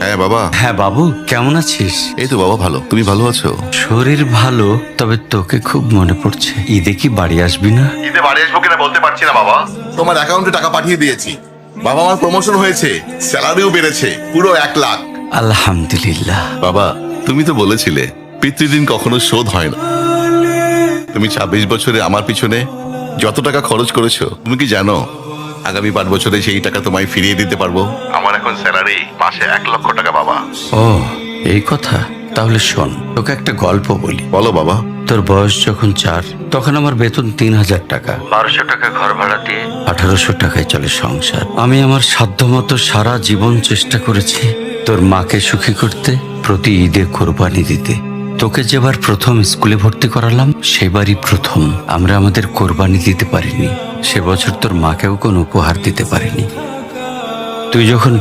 হ্যাঁ বাবা। হ্যাঁ বাবু, কেমন আছিস? এই তো বাবা ভালো, তুমি ভালো আছো? শরীর ভালো, তবে তোকে খুব মনে পড়ছে। ঈদে কি বাড়ি আসবি না? ঈদে বাড়ি আসবো কিনা বলতে পারছি না বাবা। তোমার অ্যাকাউন্টে টাকা পাঠিয়ে দিয়েছি বাবা, আমার প্রমোশন হয়েছে, স্যালারিও বেড়েছে পুরো 1 লাখ। আলহামদুলিল্লাহ। বাবা তুমি তো বলেছিলে পিতৃদিন কখনো শোধ হয় না। তুমি 26 বছরে আমার পিছনে যত টাকা খরচ করেছো, তুমি কি জানো আগামী 5 বছরে সেই টাকা তোমায় ফিরিয়ে দিতে পারবো। আমার এখন স্যালারি মাসে 1 লক্ষ টাকা বাবা। ও, এই কথা। তাহলে শোন, তোকে একটা গল্প বলি। বলো বাবা। তোর বয়স যখন 4, তখন আমার বেতন 3000 টাকা। 1200 টাকা ঘর ভাড়া দিয়ে 1800 টাকায় চলে সংসার। আমি আমার সাধ্যমতো সারা জীবন চেষ্টা করেছি তোর মাকে সুখী করতে, প্রতি ঈদে কোরবানি দিতে। তোকে যেবার প্রথম স্কুলে ভর্তি করালাম, সেবারই প্রথম আমরা আমাদের কোরবানি দিতে পারিনি। সে বছর তোর মাকেও কোনো উপহার দিতে পারিনি। তুই যখন